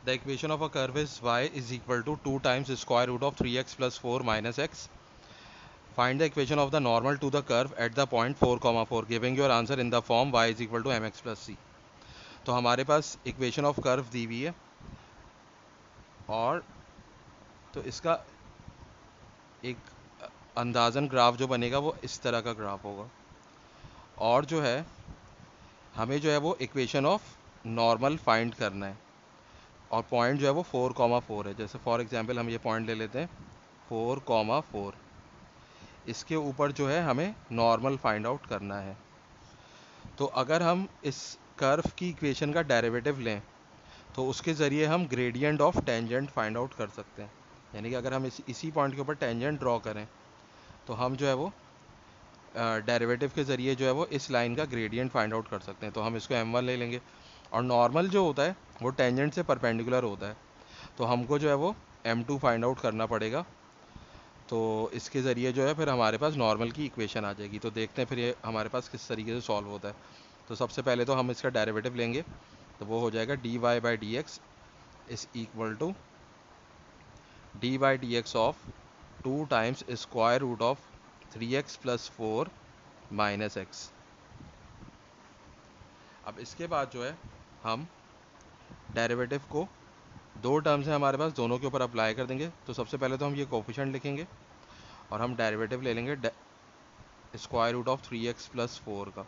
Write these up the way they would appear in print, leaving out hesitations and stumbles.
The equation of a curve is y is equal to 2 times square root of 3x plus 4 minus x. Find the equation of the normal to the curve at the point 4,4 giving your answer in the form y is equal to m x plus c. तो हमारे पास equation of curve दी हुई है, और तो इसका एक अंदाजन ग्राफ जो बनेगा वो इस तरह का ग्राफ होगा. और जो है हमें जो है वो इक्वेशन ऑफ नॉर्मल फाइंड करना है, और पॉइंट जो है वो 4,4 है. जैसे फॉर एग्जांपल हम ये पॉइंट ले लेते हैं 4,4. इसके ऊपर जो है हमें नॉर्मल फाइंड आउट करना है. तो अगर हम इस कर्व की इक्वेशन का डेरिवेटिव लें तो उसके ज़रिए हम gradient of tangent find out कर सकते हैं. यानी कि अगर हम इसी पॉइंट के ऊपर टेंजेंट ड्रॉ करें तो हम जो है वो डेरिवेटिव के ज़रिए जो है वो इस लाइन का ग्रेडियंट फाइंड आउट कर सकते हैं. तो हम इसको m1 ले लेंगे, और नॉर्मल जो होता है वो टेंजेंट से परपेंडिकुलर होता है, तो हमको जो है वो m2 फाइंड आउट करना पड़ेगा. तो इसके ज़रिए जो है फिर हमारे पास नॉर्मल की इक्वेशन आ जाएगी. तो देखते हैं फिर ये हमारे पास किस तरीके से सॉल्व होता है. तो सबसे पहले तो हम इसका डेरिवेटिव लेंगे, तो वो हो जाएगा dy by D X is equal to D by D X of 2 times square root of 3x plus 4 minus X. अब इसके बाद जो है हम डेरिवेटिव को दो टर्म्स हैं हमारे पास, दोनों के ऊपर अप्लाई कर देंगे. तो सबसे पहले तो हम ये कोफिशिएंट लिखेंगे, और हम डेरिवेटिव ले लेंगे square root of 3x plus 4 का,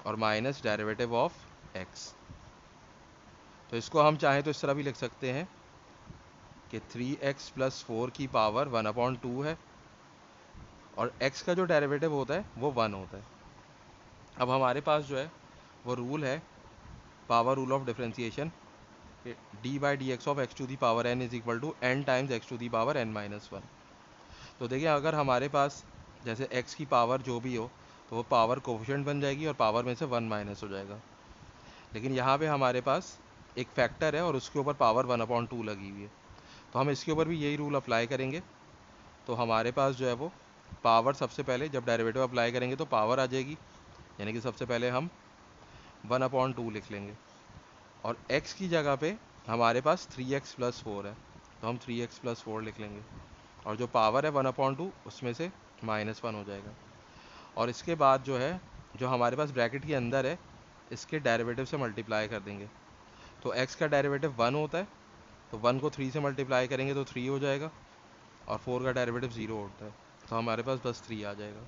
और माइनस डेरिवेटिव ऑफ x. तो इसको हम चाहें तो इस तरह भी लिख सकते हैं कि 3x प्लस 4 की पावर 1/2 है, और x का जो डेरिवेटिव होता है वो 1 होता है. अब हमारे पास जो है वो रूल है, power rule of differentiation, D by D X of X to the power n is equal to n times X to the power n minus 1. तो देखिए अगर हमारे पास जैसे x की पावर जो भी हो तो वो पावर कोफिशिएंट बन जाएगी, और पावर में से 1 माइनस हो जाएगा. लेकिन यहाँ पे हमारे पास एक फैक्टर है और उसके ऊपर पावर 1/2 लगी हुई है, तो हम इसके ऊपर भी यही रूल अप्लाई करेंगे. तो हमारे पास जो है वो पावर, सबसे पहले जब डेरिवेटिव अप्लाई करेंगे तो पावर आ जाएगी, यानी कि सबसे पहले हम 1/2 लिख लेंगे, और x की जगह पे हमारे पास 3x प्लस 4 है, तो हम 3x प्लस 4 लिख लेंगे, और जो पावर है 1/2 उसमें से -1 हो जाएगा. और इसके बाद जो है जो हमारे पास ब्रैकेट के अंदर है इसके डेरिवेटिव से मल्टीप्लाई कर देंगे. तो x का डेरिवेटिव 1 होता है, तो 1 को 3 से मल्टीप्लाई करेंगे तो 3 हो जाएगा, और 4 का डेरिवेटिव 0 होता है, तो हमारे पास बस 3 आ जाएगा,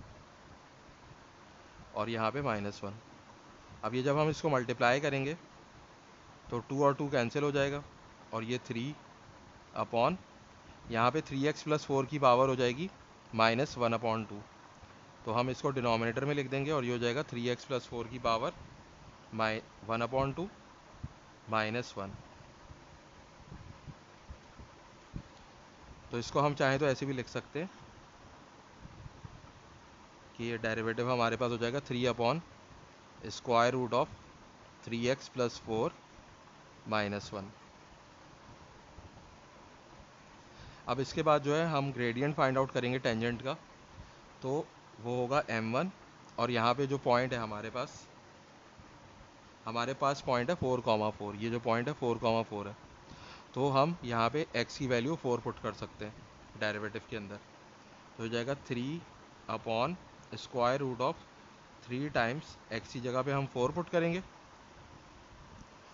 और यहाँ पे -1. अब ये जब हम इसको मल्टीप्लाई करेंगे तो 2 और 2 कैंसिल हो जाएगा, और ये 3 अपॉन यहाँ पे 3x प्लस 4 की पावर हो जाएगी -1/2. तो हम इसको डिनोमिनेटर में लिख देंगे, और ये हो जाएगा 3x प्लस 4 की पावर 1/2 -1. तो इसको हम चाहें तो ऐसे भी लिख सकते हैं कि ये डेरिवेटिव हमारे पास हो जाएगा 3 upon square root of 3x plus 4 -1. अब इसके बाद जो है हम ग्रेडियंट फाइंड आउट करेंगे टेंजेंट का, तो वो होगा m1. और यहाँ पे जो पॉइंट है हमारे पास पॉइंट है 4,4. ये जो पॉइंट है 4,4 है, तो हम यहाँ पे x की वैल्यू 4 पुट कर सकते हैं डेरिवेटिव के अंदर. तो हो जाएगा 3 upon square root of 3 times x की जगह पे हम 4 पुट करेंगे,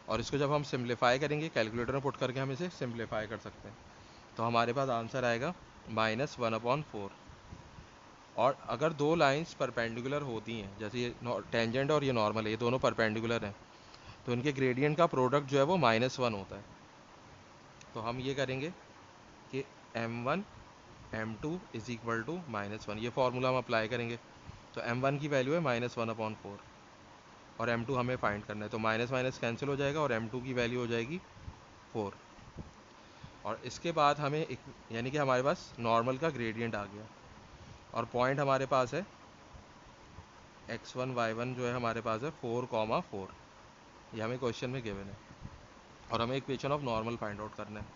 और इसको जब हम सिम्प्लीफाई करेंगे कैलकुलेटर में पुट करके हम इसे सिम्प्लीफाई कर सकते हैं. तो हमारे पास आंसर आएगा -1/4. और अगर दो लाइंस परपेंडिकुलर होती हैं, जैसे ये टेंजेंट और ये नॉर्मल है, ये दोनों परपेंडिकुलर हैं, तो इनके ग्रेडियंट का प्रोडक्ट जो है वो -1 होता है. तो हम ये करेंगे कि m1 m2 is equal to -1, ये फार्मूला हम अप्लाई करेंगे. तो m1 की वैल्यू है -1/4, और m2 हमें फाइंड करना है, तो माइनस माइनस कैंसिल हो जाएगा, और m2 की वैल्यू हो जाएगी 4. और इसके बाद हमें एक, यानी कि हमारे पास नॉर्मल का ग्रेडियंट आ गया, और पॉइंट हमारे पास है x1 y1 जो है हमारे पास है 4,4. ये हमें क्वेश्चन में गिवन है, और हमें equation of normal find out करना है.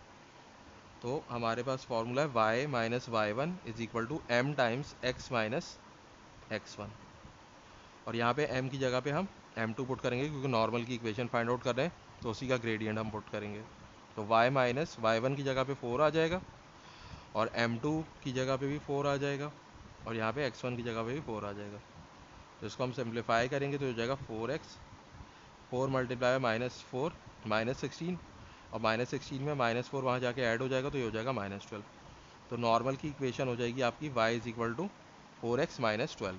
तो हमारे पास फॉर्मूला है y minus Y one is equal to m times x minus x1. और यहाँ पे m की जगह पे हम m2 पुट करेंगे, क्योंकि नॉर्मल की इक्वेशन फाइंड आउट कर रहे हैं, तो उसी का ग्रेडियंट हम पुट करेंगे. तो y माइनस y1 की जगह पे 4 आ जाएगा, और m2 की जगह पे भी 4 आ जाएगा, और यहाँ पे x1 की जगह पे भी 4 आ जाएगा। तो इसको हम सिंप्लीफाई करेंगे तो हो जाएगा 4x, 4 मल्टीप्लाई -4 -16, और -16 में -4 वहाँ जाके ऐड हो जाएगा तो ये हो जाएगा -12। तो नॉर्मल की इक्वेशन हो जाएगी आपकी y is equal to 4x - 12।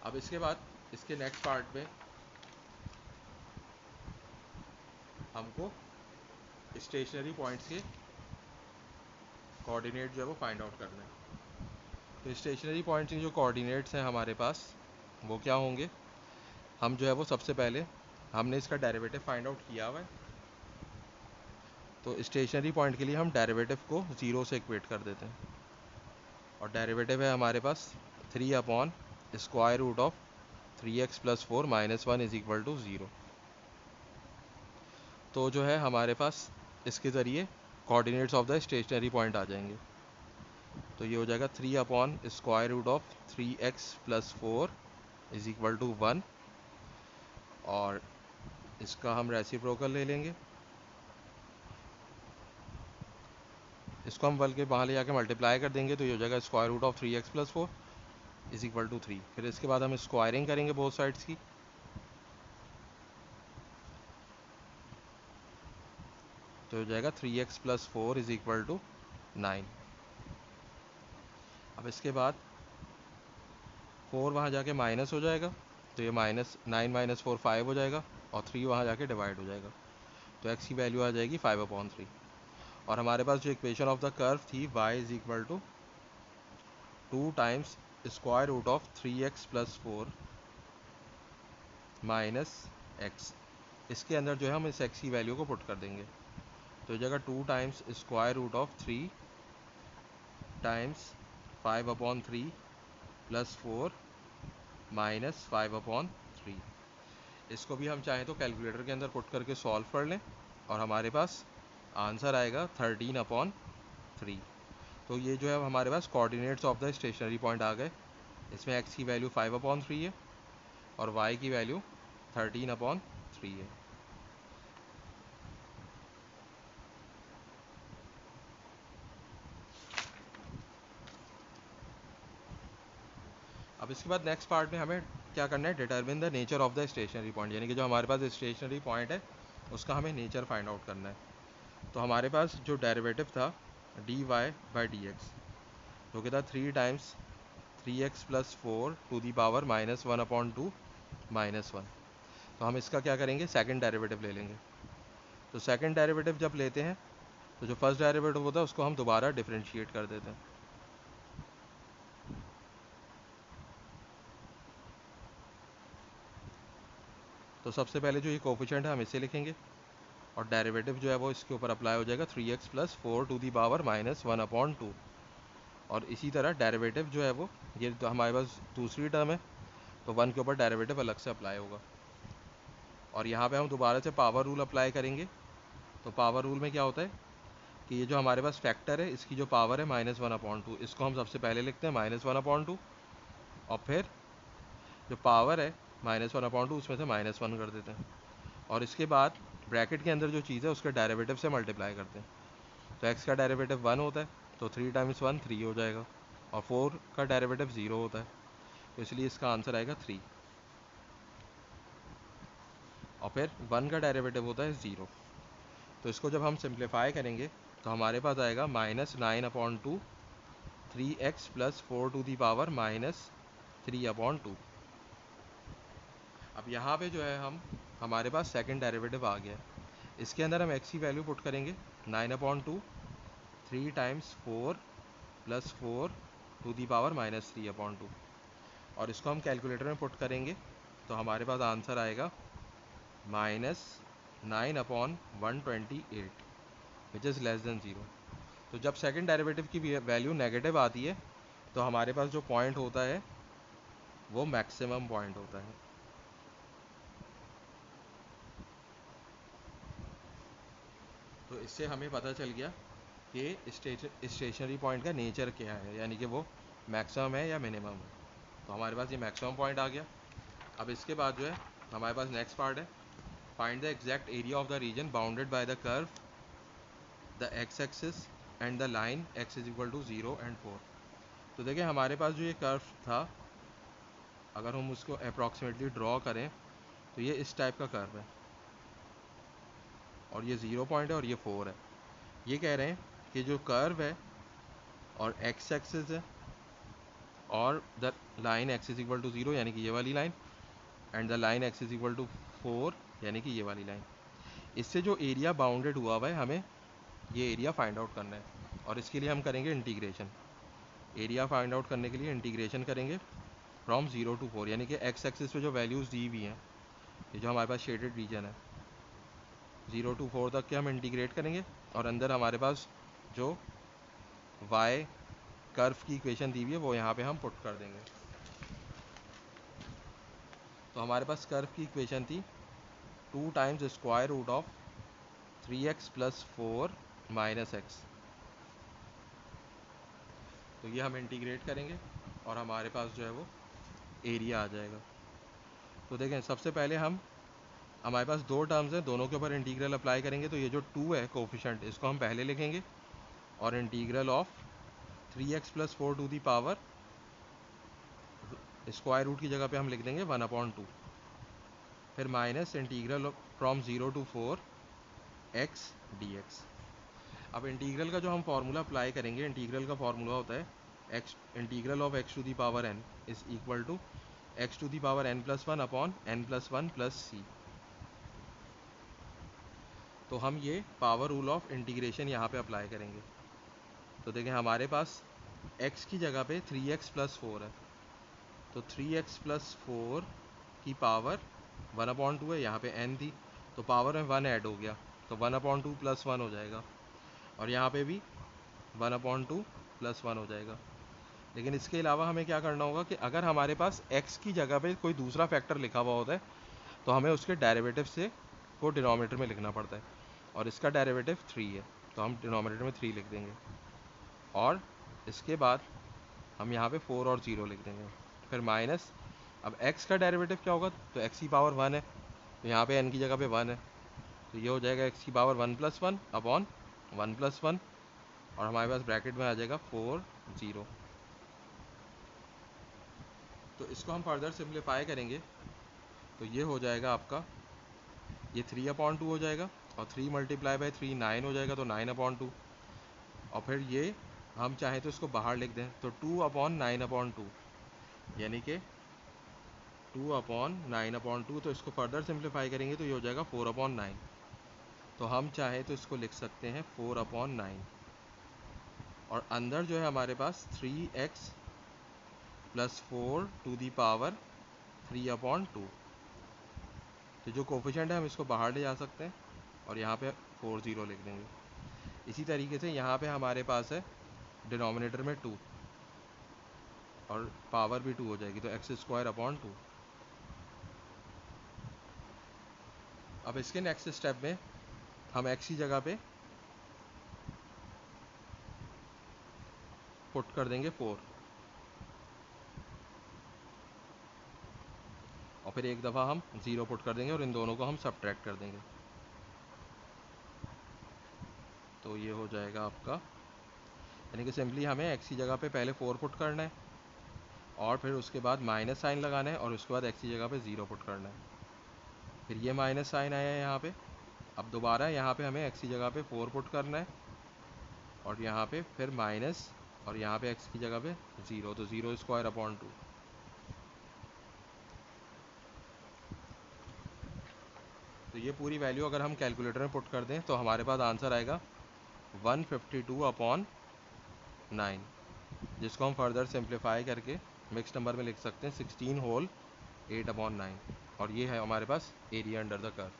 अब इसके बाद इसके नेक्स्ट पार्ट में हमको स्टेशनरी पॉइंट्स के कोऑर्डिनेट जो है वो फाइंड आउट करना है। तो स्टेशनरी पॉइंट्स के जो कोऑर्डिनेट्स हैं हमारे पास वो क्या होंगे, हम जो है वो सबसे पहले हमने इसका डेरिवेटिव फाइंड आउट किया हुआ है। तो स्टेशनरी पॉइंट के लिए हम डेरिवेटिव को 0 से इक्वेट कर देते हैं, और डेरिवेटिव है हमारे पास 3 upon square root of 3x + 4 - 1 is equal to 0। तो जो है हमारे पास इसके ज़रिए coordinates of the stationary point आ जाएंगे। तो ये हो जाएगा 3 upon square root of 3x + 4 is equal to 1, और इसका हम रेसिप्रोकल ले लेंगे, इसको हम बल्कि वहाँ ले जाके मल्टीप्लाई कर देंगे तो ये हो जाएगा square root of 3x + 4 is equal to 3। फिर इसके बाद हम स्क्वायरिंग करेंगे बोथ साइड्स की, तो हो जाएगा 3x + 4 इज इक्वल टू 9। अब इसके बाद 4 वहाँ जाके माइनस हो जाएगा, तो ये -9 - 4 5 हो जाएगा, और 3 वहाँ जाके डिवाइड हो जाएगा, तो x की वैल्यू आ जाएगी 5/3। और हमारे पास जो इक्वेशन ऑफ द कर्व थी y is equal to 2 times square root of 3x + 4 minus x, इसके अंदर जो है हम इस x की वैल्यू को पुट कर देंगे, तो जगह 2 times square root of 3 times 5/3 + 4 minus 5/3। इसको भी हम चाहें तो कैलकुलेटर के अंदर पुट करके सॉल्व कर लें, और हमारे पास आंसर आएगा 13/3। तो ये जो है हमारे पास coordinates of the stationary point आ गए। इसमें x की वैल्यू 5/3 है, और y की वैल्यू 13/3 है। अब इसके बाद नेक्स्ट पार्ट में हमें क्या करना है, determine the nature of the stationary point, यानी कि जो हमारे पास स्टेशनरी पॉइंट है उसका हमें नेचर फाइंड आउट करना है। तो हमारे पास जो डेरिवेटिव था dy/dx, जो कि था 3 times 3x + 4 to the power -1/2 -1। तो हम इसका क्या करेंगे, सेकंड डेरिवेटिव ले लेंगे। तो सेकंड डेरिवेटिव जब लेते हैं तो जो फर्स्ट डेरिवेटिव होता है उसको हम दोबारा डिफरेंशिएट कर देते हैं। तो सबसे पहले जो ये कोफिशिएंट है हम इसे लिखेंगे, और डेरिवेटिव जो है वो इसके ऊपर अप्लाई हो जाएगा 3x + 4 टू दी पावर -1/2। और इसी तरह डेरिवेटिव जो है वो, ये तो हमारे पास दूसरी टर्म है तो 1 के ऊपर डेरिवेटिव अलग से अप्लाई होगा, और यहाँ पे हम दोबारा से पावर रूल अप्लाई करेंगे। तो पावर रूल में क्या होता है कि ये जो हमारे पास फैक्टर है इसकी जो पावर है -1/2, इसको हम सबसे पहले लिखते हैं -1/2, और फिर जो पावर है -1/2 उसमें से -1 कर देते हैं, और इसके बाद ब्रैकेट के अंदर जो चीज़ है उसके डेरिवेटिव से मल्टीप्लाई करते हैं। तो x का डेरिवेटिव 1 होता है, तो 3 टाइम्स 1 3 हो जाएगा, और 4 का डेरिवेटिव 0 होता है, तो इसलिए इसका आंसर आएगा 3। और फिर 1 का डेरिवेटिव होता है 0। तो इसको जब हम सिंप्लीफाई करेंगे तो हमारे पास आएगा -9/2 3x + 4 टू दी पावर -3/2। अब यहाँ पे जो है हमारे पास सेकंड डेरिवेटिव आ गया है, इसके अंदर हम x की वैल्यू पुट करेंगे 9/2 3 टाइम्स 4 + 4 टू दी पावर -3/2, और इसको हम कैलकुलेटर में पुट करेंगे तो हमारे पास आंसर आएगा -9/128 विच इज़ लेस देन 0। तो जब सेकंड डेरिवेटिव की वैल्यू नेगेटिव आती है तो हमारे पास जो पॉइंट होता है वो मैक्सिमम पॉइंट होता है। तो इससे हमें पता चल गया कि स्टेशनरी पॉइंट का नेचर क्या है, यानी कि वो मैक्सिमम है या मिनिमम है। तो हमारे पास ये मैक्सिमम पॉइंट आ गया। अब इसके बाद जो है हमारे पास नेक्स्ट पार्ट है find the exact area of the region bounded by the curve the X axis and the line X is equal to 0 and 4। तो देखिए हमारे पास जो ये कर्व था, अगर हम उसको अप्रॉक्सीमेटली ड्रॉ करें तो ये इस टाइप का कर्व है, और ये 0 पॉइंट है और ये 4 है। ये कह रहे हैं कि जो कर्व है और एक्स एक्सिस है और the line X is equal to 0 यानी कि ये वाली line, and the line X is equal to 4 यानी कि ये वाली लाइन, इससे जो एरिया बाउंडेड हुआ हुआ है हमें ये एरिया फाइंड आउट करना है। और इसके लिए हम करेंगे इंटीग्रेशन। एरिया फाइंड आउट करने के लिए इंटीग्रेशन करेंगे फ्रॉम 0 टू 4, यानी कि एक्स एक्सिस पे जो वैल्यूज़ दी हुई हैं, ये जो हमारे पास शेडेड रीजन है, 0 टू 4 तक के हम इंटीग्रेट करेंगे, और अंदर हमारे पास जो वाई कर्व की इक्वेशन दी हुई है वो यहाँ पे हम पुट कर देंगे। तो हमारे पास कर्व की इक्वेशन थी 2 times square root of 3x plus 4 minus X. तो ये हम इंटीग्रेट करेंगे और हमारे पास जो है वो एरिया आ जाएगा। तो देखें, सबसे पहले हमारे पास दो टर्म्स हैं, दोनों के ऊपर इंटीग्रल अप्लाई करेंगे। तो ये जो 2 है कोफिशेंट, इसको हम पहले लिखेंगे, और integral of 3x plus 4 to the power square root की जगह पे हम लिख देंगे 1/2। फिर minus integral from 0 to 4 x dx। अब इंटीग्रल का जो हम फार्मूला अप्लाई करेंगे, इंटीग्रल का फार्मूला होता है x integral of x to the power n is equal to x to the power n plus 1 upon n plus 1 plus c। तो हम ये पावर रूल ऑफ इंटीग्रेशन यहाँ पे अप्लाई करेंगे। तो देखें हमारे पास x की जगह पे 3x प्लस 4 है, तो 3x प्लस 4 की पावर 1/2 है, यहाँ पे n थी तो पावर में 1 ऐड हो गया, तो 1/2 प्लस 1 हो जाएगा, और यहाँ पे भी 1/2 प्लस 1 हो जाएगा। लेकिन इसके अलावा हमें क्या करना होगा कि अगर हमारे पास x की जगह पे कोई दूसरा फैक्टर लिखा हुआ होता है तो हमें उसके डेरिवेटिव से को डिनोमिनेटर में लिखना पड़ता है, और इसका डेरिवेटिव 3 है तो हम डिनोमिनेटर में 3 लिख देंगे, और इसके बाद हम यहाँ पे 4 और 0 लिख देंगे। फिर माइनस, अब x का डेरिवेटिव क्या होगा, तो x की पावर 1 है, तो यहाँ पे n की जगह पे 1 है, तो ये हो जाएगा x की पावर 1 प्लस 1 अपॉन 1 प्लस 1, और हमारे पास ब्रैकेट में आ जाएगा 4 0। तो इसको हम फर्दर सिंप्लीफाई करेंगे तो ये हो जाएगा आपका, ये 3/2 हो जाएगा, और 3 मल्टीप्लाई बाई 3 9 हो जाएगा, तो 9/2। और फिर ये हम चाहें तो इसको बाहर लिख दें, तो 2/9/2 यानी कि 2/9/2। तो इसको फर्दर सिंप्लीफाई करेंगे तो ये हो जाएगा 4/9। तो हम चाहें तो इसको लिख सकते हैं 4/9, और अंदर जो है हमारे पास 3x plus 4 to the power 3/2। तो जो कोफिशिएंट है हम इसको बाहर ले जा सकते हैं और यहाँ पे 4 0 लिख देंगे। इसी तरीके से यहाँ पे हमारे पास है डिनोमिनेटर में 2 और पावर भी 2 हो जाएगी, तो x²/2। अब इसके नेक्स्ट स्टेप में हम x की जगह पे पुट कर देंगे 4, और फिर एक दफ़ा हम 0 पुट कर देंगे और इन दोनों को हम सब्ट्रैक्ट कर देंगे। तो ये हो जाएगा आपका, यानी कि सिंपली हमें x की जगह पे पहले 4 पुट करना है, और फिर उसके बाद माइनस साइन लगाना है, और उसके बाद x की जगह पे 0 पुट करना है। फिर ये माइनस साइन आया है यहाँ पे, अब दोबारा यहाँ पे हमें x की जगह पे 4 पुट करना है, और यहाँ पे फिर माइनस, और यहाँ पे x की जगह पे 0, तो 0²/2। तो ये पूरी वैल्यू अगर हम कैलकुलेटर में पुट कर दें तो हमारे पास आंसर आएगा 152/9, जिसको हम फर्दर सिंप्लीफाई करके मिक्स नंबर में लिख सकते हैं 16 होल 8/9, और ये है हमारे पास एरिया अंडर द कर्व।